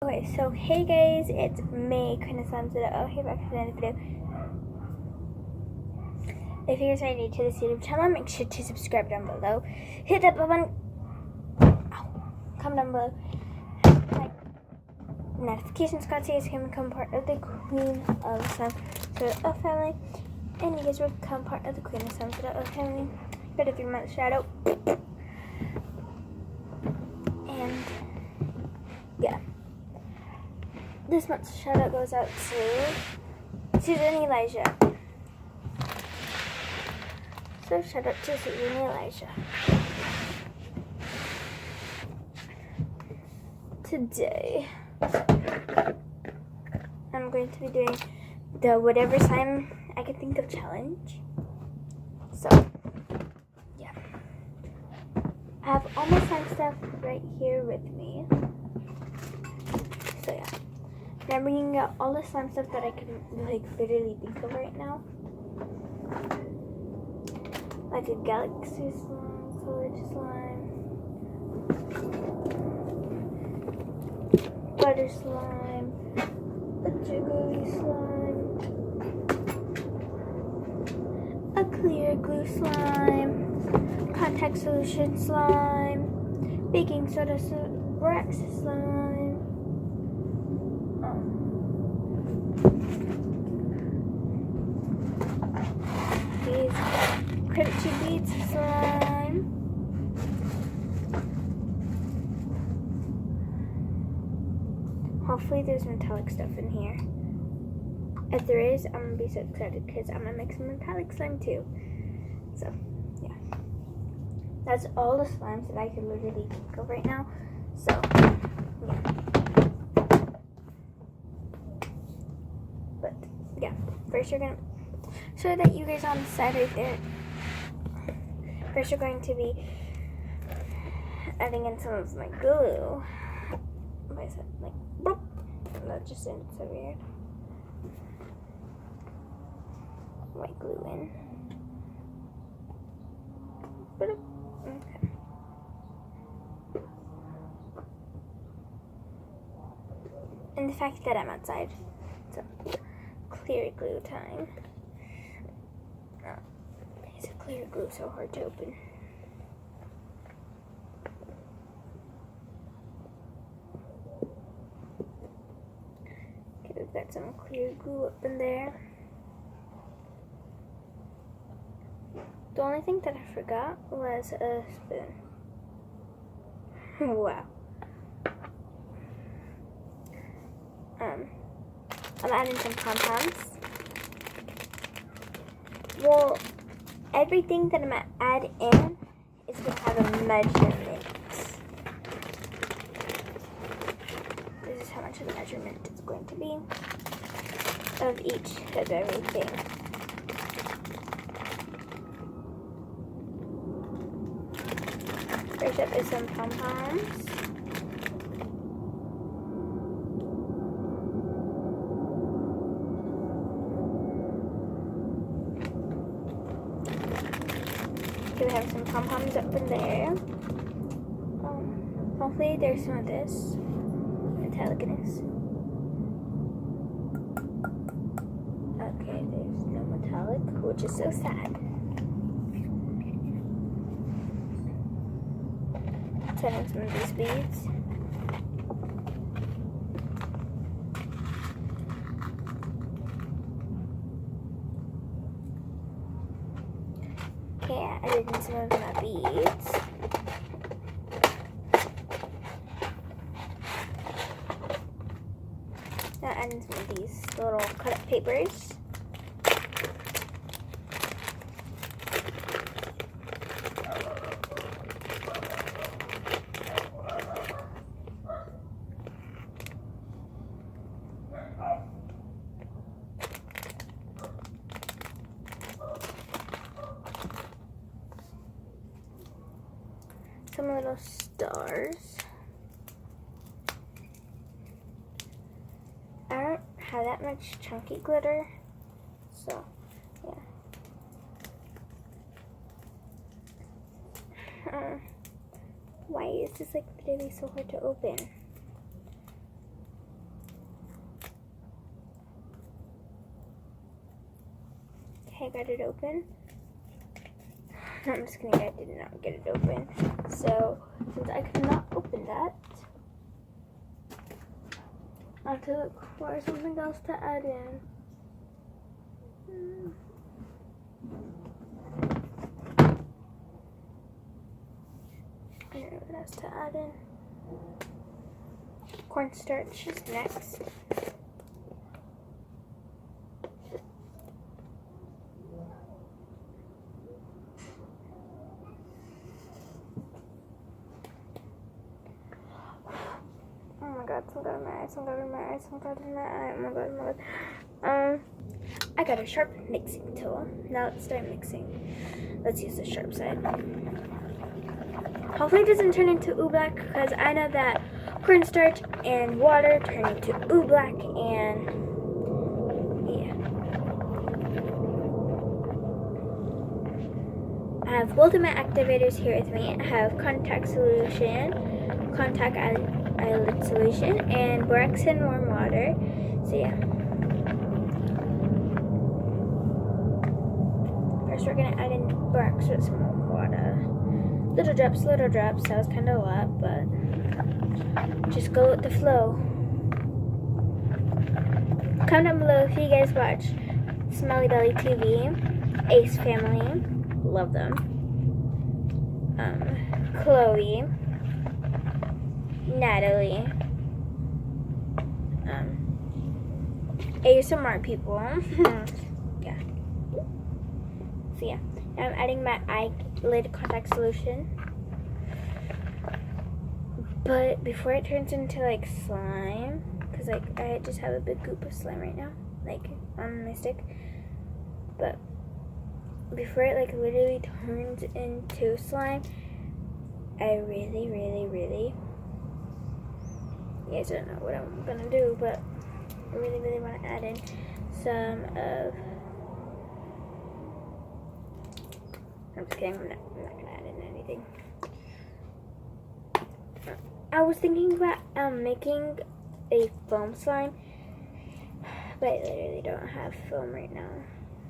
Okay, so hey guys, it's me, Queen Slime today. Oh, hey, back to another video. If you guys are new to this YouTube channel, make sure to subscribe down below. Hit that button. Comment down below. Like notifications so you guys can become part of the Queen of Slime family. And you guys will become part of the Queen of Slime family. Got a 3-month shadow. And yeah. This month's shout out goes out to Susan and Elijah. So shout out to Susan and Elijah. Today I'm going to be doing the whatever slime I can think of challenge. So yeah. I have all my slime stuff right here with me. So yeah. And I'm bringing out all the slime stuff that I can literally think of right now. Like a galaxy slime, colored slime, butter slime, a jiggly slime, a clear glue slime, contact solution slime, baking soda wax slime. These crunchy beads slime. Hopefully there's metallic stuff in here. If there is, I'm gonna be so excited because I'm gonna make some metallic slime too. So yeah, that's all the slimes that I can literally think of right now. So yeah. But yeah, first you're gonna show that you guys on the side right there. First you're going to be adding in some of my glue. Like, boop. That just sounded so weird. My glue in. Boop. Okay. And the fact that I'm outside. So clear glue time. Is it clear glue so hard to open? Okay, we've got some clear glue up in there. The only thing that I forgot was a spoon. Wow. I'm adding some compounds. Well, everything that I'm going to add in is going to have a measurement. This is how much of the measurement it's going to be of each of everything. First up is some pom-poms. We have some pom-poms up in there. Hopefully there's some of this metallicness. Okay, there's no metallic, which is so sad. Turning some of these beads. Okay, I added in some of my beads. Now adding some of these little cut up papers. Some little stars. I don't have that much chunky glitter, so yeah. Why is this like literally so hard to open? Okay, got it open. No, I'm just kidding, I did not get it open. So, since I could not open that, I have to look for something else to add in. I don't know what else to add in. Cornstarch is next. Oh my god, some got in my eye, some got in my eye, some got in my eye. Oh my god, oh my god. I got a sharp mixing tool. Now let's start mixing. Let's use the sharp side. Hopefully it doesn't turn into oobleck, because I know that cornstarch and water turn into oobleck, and yeah. I have both of my activators here with me. I have contact solution, contact eyelid solution, and borax and warm water. So yeah. First we're gonna add in borax with some warm water. Little drops, that was kind of a lot, but just go with the flow. Comment down below if you guys watch Smelly Belly TV, Ace Family, love them, Chloe, Natalie, ASMR people, yeah. So yeah, now I'm adding my eyelid contact solution. But before it turns into like slime, because like I just have a big goop of slime right now, like on my stick. But before it like literally turns into slime, I really, you guys don't know what I'm gonna do, but I really want to add in some of, I'm just kidding, I'm not gonna add in anything. I was thinking about making a foam slime, but I literally don't have foam right now.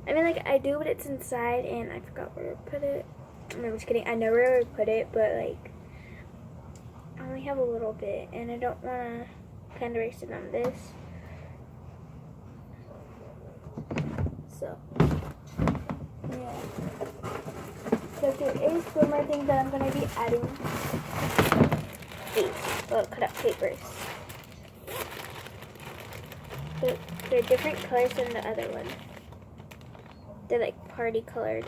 I mean, like, I do, but it's inside, and I forgot where to put it. No, I'm just kidding. I know where to put it, but, like, I only have a little bit, and I don't want to kind of waste it on this. So, yeah. So there is one more thing that I'm going to be adding. These little cut up papers. They're different colors than the other one. They're like party colored.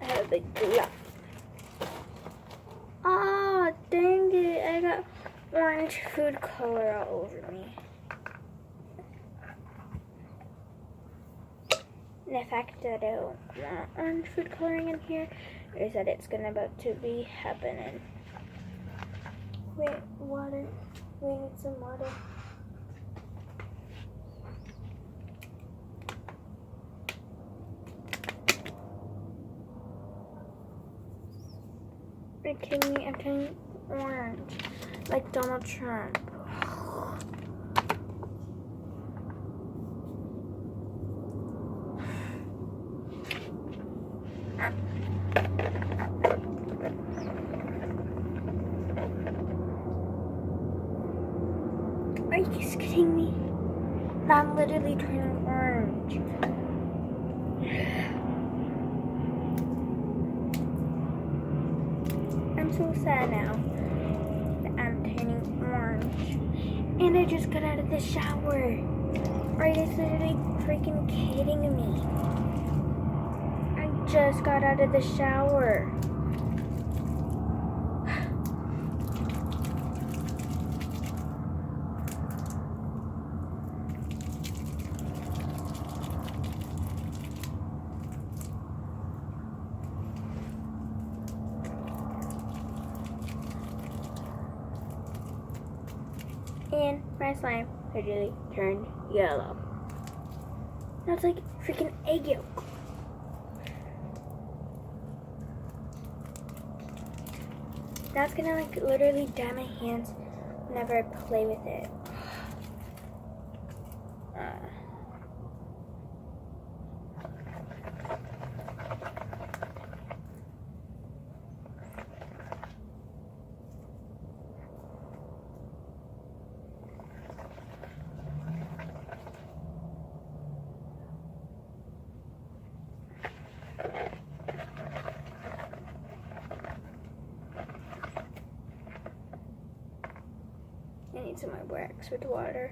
I have a big glove. Oh, dang it. I got orange food color all over me. And the fact that I don't want orange food coloring in here is that it's about to be happening. Wait, water. We need some water. Are you kidding me? I'm turning orange. Like Donald Trump. Are you just kidding me? Now I'm literally turning orange. I'm so sad now that I'm turning orange. And I just got out of the shower. Are you guys literally freaking kidding me? I just got out of the shower. And my slime literally turned yellow. That's like freaking egg yolk. Now it's gonna like literally dye my hands whenever I play with it. I need some more wax with water.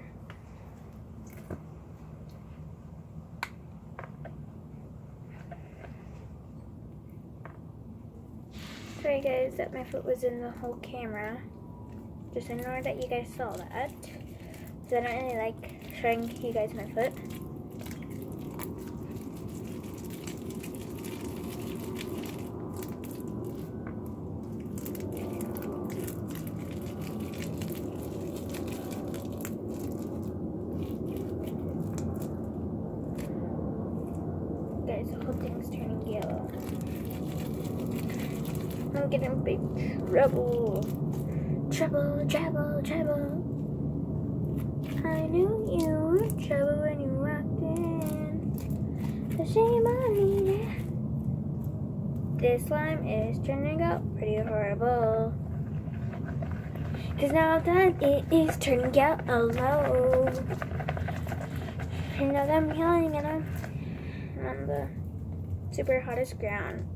Sorry guys that my foot was in the whole camera. Just ignore that you guys saw that. Because I don't really like showing you guys my foot. Guys, the whole thing's turning yellow. I'm getting in big trouble. Trouble. I knew you were in trouble when you walked in. The shame on me. This slime is turning out pretty horrible. Cause now that it is turning yellow. You know that I'm yelling and I'm on the super hottest ground.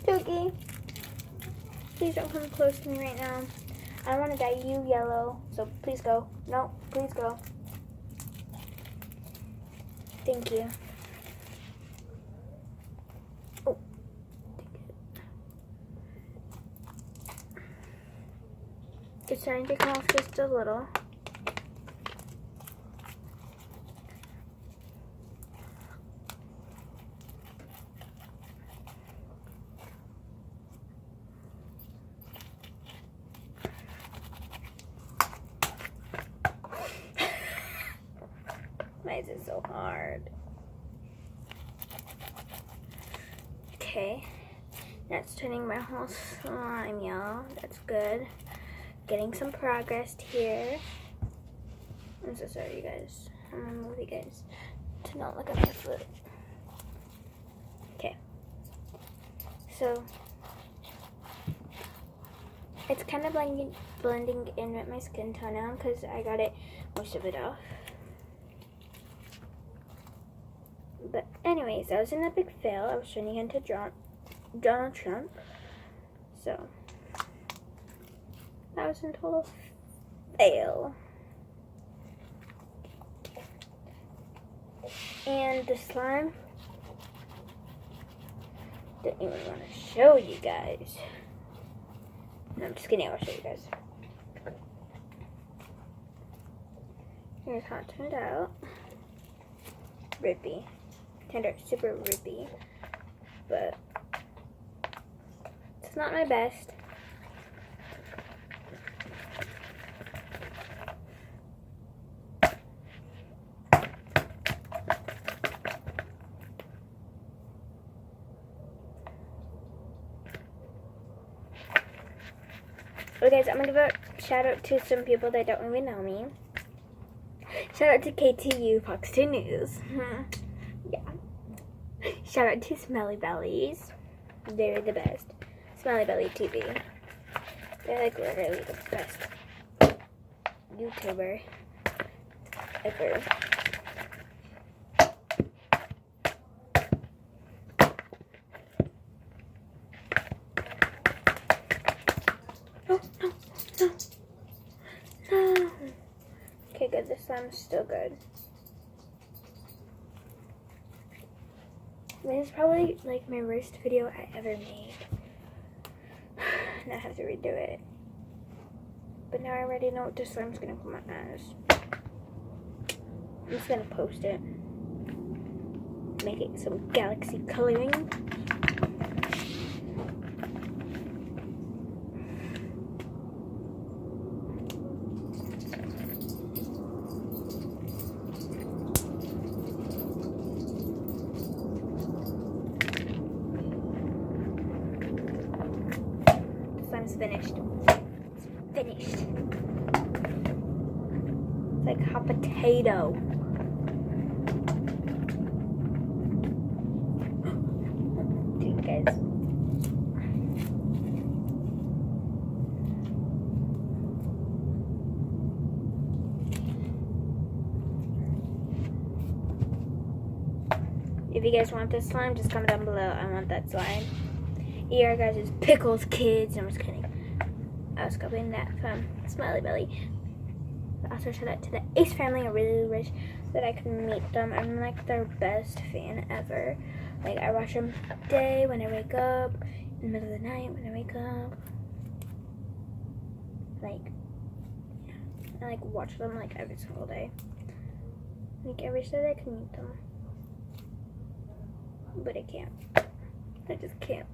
Toki, please don't come close to me right now. I don't want to dye you yellow, so please go. No, please go. Thank you. Oh, it's starting to come off just a little. Why is it so hard? Okay, that's turning my whole slime yellow. That's good. Getting some progress here. I'm so sorry, you guys. I'm gonna move you guys to not look at my foot. Okay. So it's kind of blending in with my skin tone now because I got it most of it off. But anyways, I was in a big fail. I was turning into Donald Trump. So that was a total fail. And the slime, don't even want to show you guys. No, I'm just kidding, I'll show you guys. Here's how it turned out. Rippy. Turned out super rippy. But it's not my best. Okay, guys, I'm gonna give a shout out to some people that don't even know me. Shout out to KTU Fox 2 News. Yeah. Shout out to Smelly Bellies. They're the best. Smelly Belly TV. They're like literally the best YouTuber ever. No. Okay, good. This slime's still good. This is probably like my worst video I ever made. And I have to redo it. But now I already know what this slime's gonna come out as. I'm just gonna post it. Make it some galaxy coloring. finished. It's finished. It's like hot potato. Dude, guys. If you guys want this slime, just comment down below. I want that slime. Here, guys, is Pickles Kids. I'm just kidding. I was copying that from Smiley Belly. I also shout out to the Ace family. I really wish that I could meet them. I'm like their best fan ever. Like, I watch them day when I wake up, in the middle of the night when I wake up. Like, yeah. I like watch them like every single day. Like, I wish that I could meet them. But I can't. I just can't.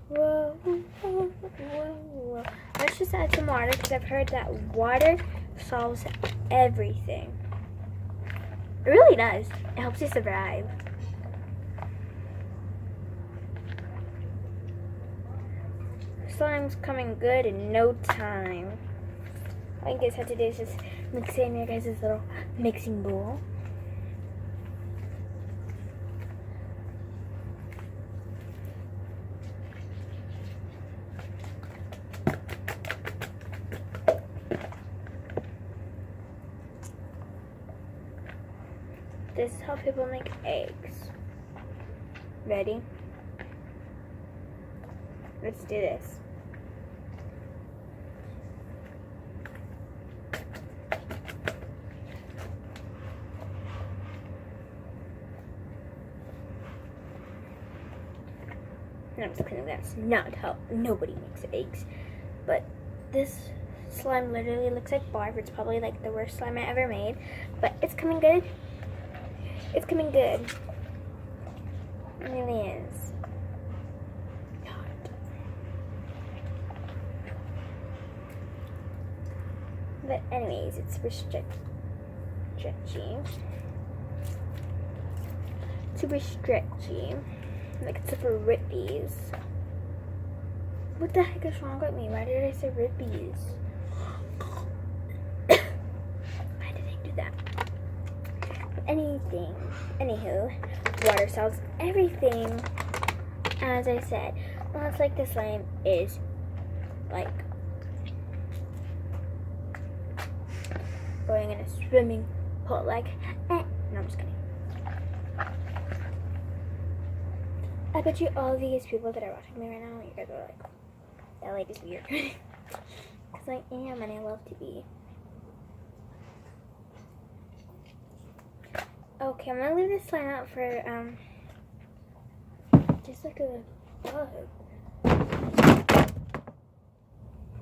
Whoa, whoa, whoa. Let's just add some water because I've heard that water solves everything. It really does. It helps you survive. Slime's coming good in no time. All you guys have to do is just mix it in your guys' little mixing bowl. This is how people make eggs. Ready? Let's do this. No, I'm just kidding. That's not how nobody makes eggs. But this slime literally looks like barf. It's probably like the worst slime I ever made. But it's coming good. It's coming good. It really is. God. But anyways, it's stretchy. Super stretchy. Like it's super rippies. What the heck is wrong with me? Why did I say rippies? Why did I do that? Anywho, water solves everything. As I said, well, it's like this slime is like going in a swimming pool. Like, no, I'm just kidding. I bet you all these people that are watching me right now, you guys are like, that lady's weird. Because I am, and I love to be. Okay, I'm gonna leave this slime out for, just like a bug.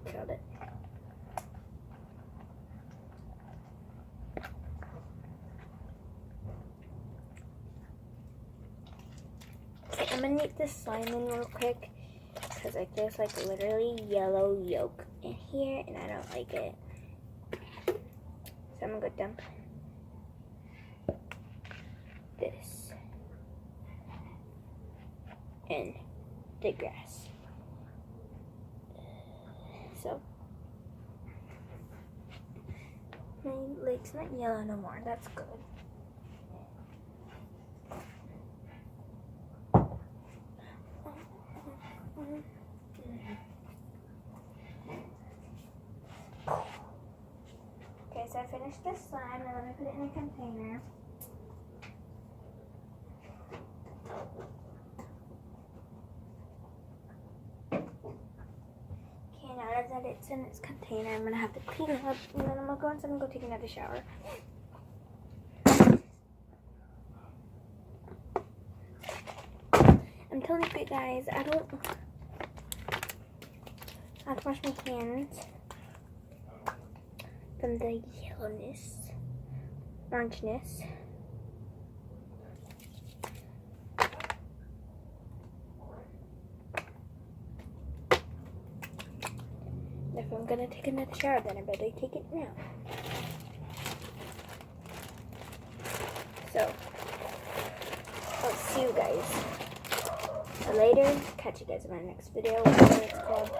Killed it. Okay, I'm gonna make this slime in real quick. Because, like, there's, like, literally yellow yolk in here, and I don't like it. So I'm gonna go dump this in the grass. So my lake's not yellow no more. That's good. Okay, so I finished this slime and let me put it in a container. Okay, now that it's in its container, I'm gonna have to clean it up, and then I'm gonna go inside and go take another shower. I'm telling you guys, I have to wash my hands from the yellowness, orangeness. If I'm gonna take another shower, then I better take it now. So, I'll see you guys later. Catch you guys in my next video. Whatever it's called.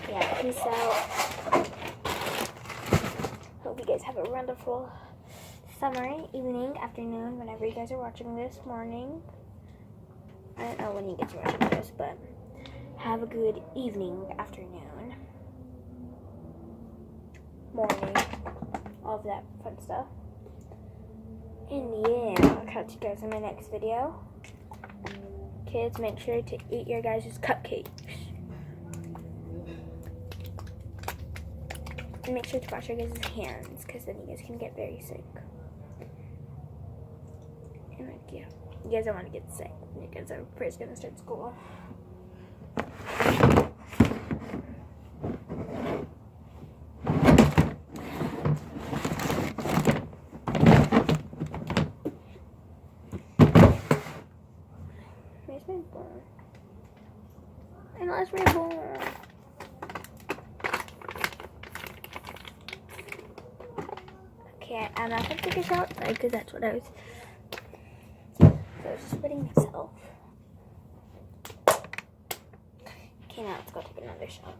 Yeah, peace out. Hope you guys have a wonderful summer, evening, afternoon, whenever you guys are watching this, morning. I don't know when you guys are watching this, but have a good evening, afternoon, morning, all of that fun stuff. And yeah, I'll catch you guys in my next video. Kids, make sure to eat your guys' cupcakes. And make sure to wash your guys' hands, because then you guys can get very sick. And like, yeah, you guys don't want to get sick. You guys are first going to start school. Where's my ball? I lost my ball. Okay, I'm not gonna take a shot because that's what I was. So I was just putting myself. Okay, now let's go take another shot.